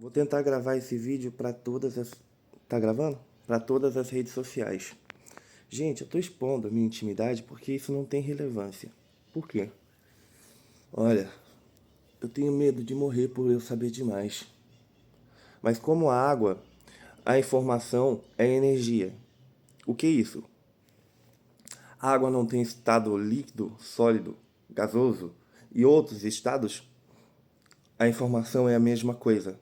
Vou tentar gravar esse vídeo para todas as... Tá gravando? Para todas as redes sociais. Gente, eu tô expondo a minha intimidade porque isso não tem relevância. Por quê? Olha, eu tenho medo de morrer por eu saber demais. Mas como a água, a informação é energia. O que é isso? A água não tem estado líquido, sólido, gasoso e outros estados? A informação é a mesma coisa.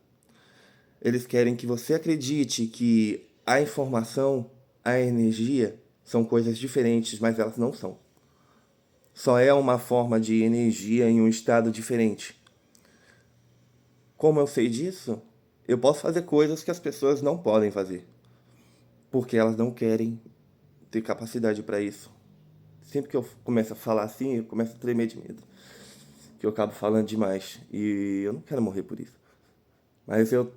Eles querem que você acredite que a informação, a energia, são coisas diferentes, mas elas não são. Só é uma forma de energia em um estado diferente. Como eu sei disso? Eu posso fazer coisas que as pessoas não podem fazer, porque elas não querem ter capacidade para isso. Sempre que eu começo a falar assim, eu começo a tremer de medo, que eu acabo falando demais e eu não quero morrer por isso. Mas eu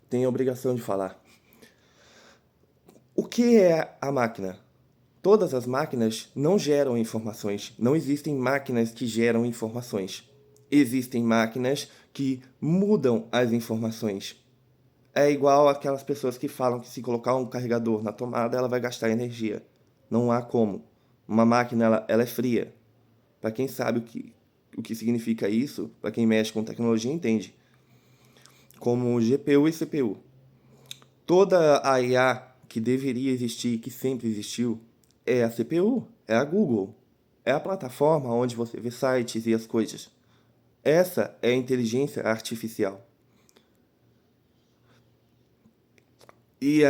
tenho a obrigação de falar. O que é a máquina? Todas as máquinas não geram informações. Não existem máquinas que geram informações. Existem máquinas que mudam as informações. É igual aquelas pessoas que falam que se colocar um carregador na tomada, ela vai gastar energia. Não há como. Uma máquina, ela é fria. Para quem sabe o que significa isso, para quem mexe com tecnologia, entende. Como GPU e CPU. Toda a IA que deveria existir, que sempre existiu, é a CPU, é a Google. É a plataforma onde você vê sites e as coisas. Essa é a inteligência artificial. E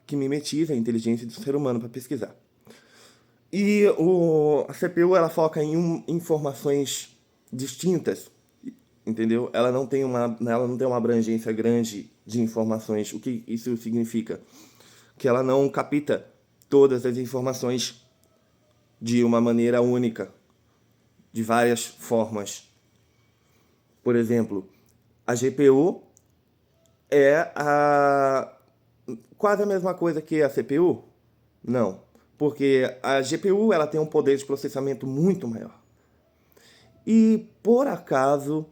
que mimetiza a inteligência do ser humano para pesquisar. E a CPU ela foca em informações distintas, entendeu? Ela não tem uma abrangência grande de informações. O que isso significa? Que ela não capta todas as informações de uma maneira única, de várias formas. Por exemplo, a GPU é quase a mesma coisa que a CPU? Não, porque a GPU ela tem um poder de processamento muito maior. E por acaso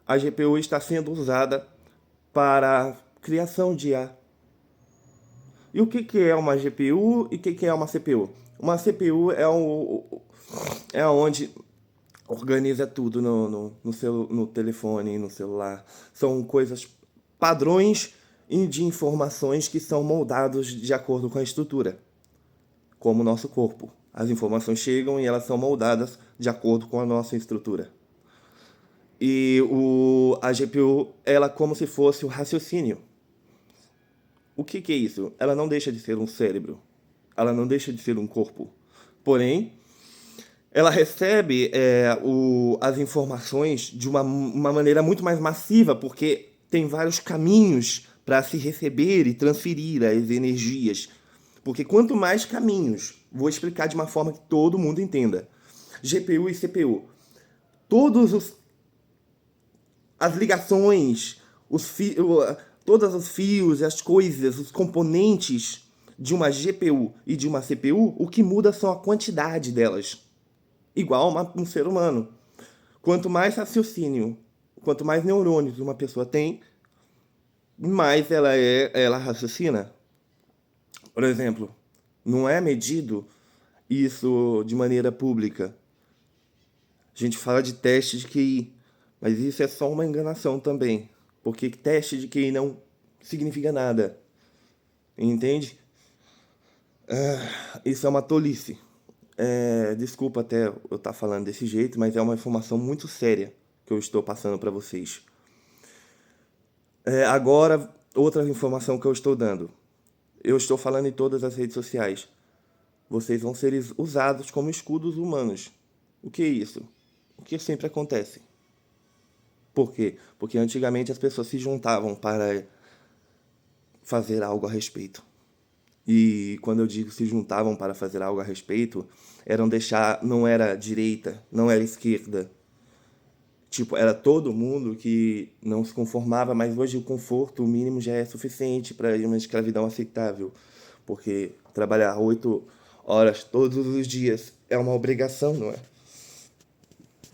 a GPU está sendo usada para a criação de IA. E o que é uma GPU e o que é uma CPU? Uma CPU é onde organiza tudo no telefone, no celular. São coisas, padrões de informações que são moldados de acordo com a estrutura, como o nosso corpo. As informações chegam e elas são moldadas de acordo com a nossa estrutura. E a GPU, ela é como se fosse o raciocínio. O que é isso? Ela não deixa de ser um cérebro. Ela não deixa de ser um corpo. Porém, ela recebe as informações de uma maneira muito mais massiva, porque tem vários caminhos para se receber e transferir as energias. Porque quanto mais caminhos, vou explicar de uma forma que todo mundo entenda. GPU e CPU. Todos as ligações, todos os fios, as coisas, os componentes de uma GPU e de uma CPU, o que muda são a quantidade delas. Igual um ser humano. Quanto mais raciocínio, quanto mais neurônios uma pessoa tem, mais ela raciocina. Por exemplo, não é medido isso de maneira pública. A gente fala de teste de QI, mas isso é só uma enganação também, porque teste de QI não significa nada, entende? Isso é uma tolice. Desculpa até eu estar falando desse jeito, mas é uma informação muito séria que eu estou passando para vocês. Agora, outra informação que eu estou dando. Eu estou falando em todas as redes sociais. Vocês vão ser usados como escudos humanos. O que é isso? O que sempre acontece. Por quê? Porque antigamente as pessoas se juntavam para fazer algo a respeito. E quando eu digo se juntavam para fazer algo a respeito, não era direita, não era esquerda. Tipo, era todo mundo que não se conformava, mas hoje o conforto mínimo já é suficiente para uma escravidão aceitável. Porque trabalhar 8 horas todos os dias é uma obrigação, não é?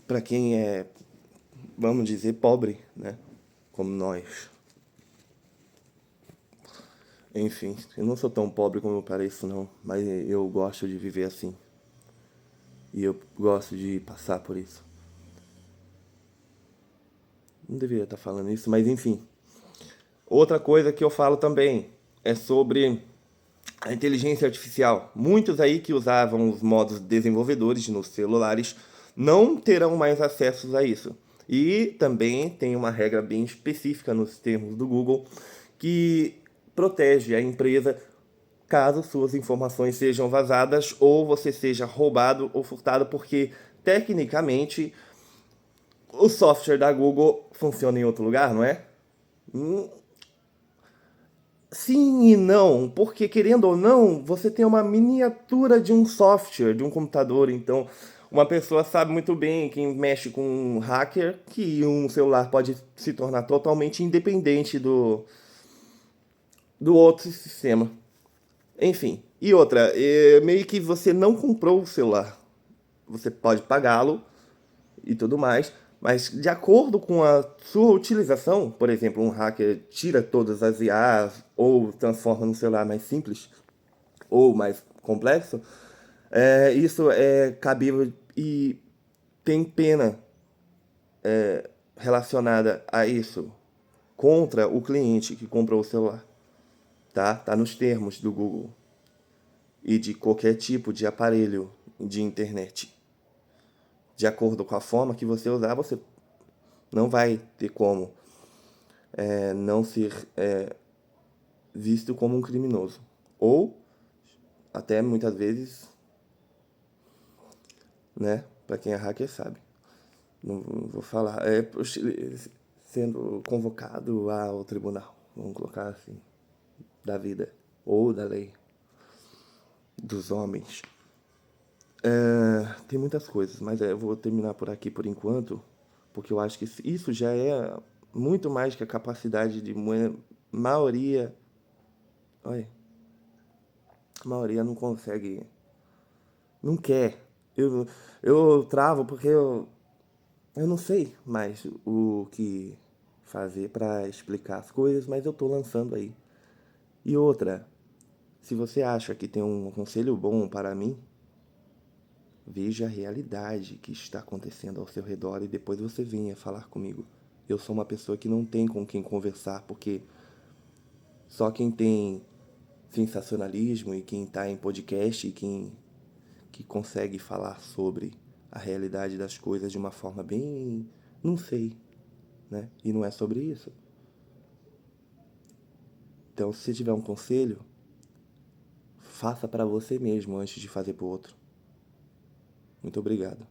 Para quem é, vamos dizer, pobre, né? Como nós. Enfim, eu não sou tão pobre como eu pareço, não, mas eu gosto de viver assim. E eu gosto de passar por isso. Não deveria estar falando isso, mas enfim. Outra coisa que eu falo também é sobre a inteligência artificial. Muitos aí que usavam os modos desenvolvedores nos celulares não terão mais acesso a isso. E também tem uma regra bem específica nos termos do Google que protege a empresa caso suas informações sejam vazadas ou você seja roubado ou furtado, porque tecnicamente o software da Google funciona em outro lugar, não é? Hum, Sim e não, porque querendo ou não, você tem uma miniatura de um software, de um computador, então uma pessoa sabe muito bem, quem mexe com um hacker, que um celular pode se tornar totalmente independente do outro sistema. Enfim, e outra, meio que você não comprou o celular. Você pode pagá-lo e tudo mais, mas de acordo com a sua utilização, por exemplo, um hacker tira todas as IAs ou transforma num celular mais simples ou mais complexo, isso é cabível e tem pena relacionada a isso contra o cliente que comprou o celular, tá? Tá nos termos do Google e de qualquer tipo de aparelho de internet. De acordo com a forma que você usar, você não vai ter como não ser visto como um criminoso. Ou, até muitas vezes, né? Para quem é hacker sabe. Não vou falar. Sendo convocado ao tribunal. Vamos colocar assim. Da vida. Ou da lei. Dos homens. Tem muitas coisas, mas eu vou terminar por aqui por enquanto. Porque eu acho que isso já é muito mais que a capacidade de maioria. Olha, a maioria não consegue. Não quer. Eu travo porque eu não sei mais o que fazer para explicar as coisas, mas eu tô lançando aí. E outra, se você acha que tem um conselho bom para mim, veja a realidade que está acontecendo ao seu redor e depois você venha falar comigo. Eu sou uma pessoa que não tem com quem conversar, porque só quem tem sensacionalismo e quem está em podcast e quem que consegue falar sobre a realidade das coisas de uma forma bem, não sei, né? E não é sobre isso. Então, se tiver um conselho, faça para você mesmo antes de fazer para o outro. Muito obrigado.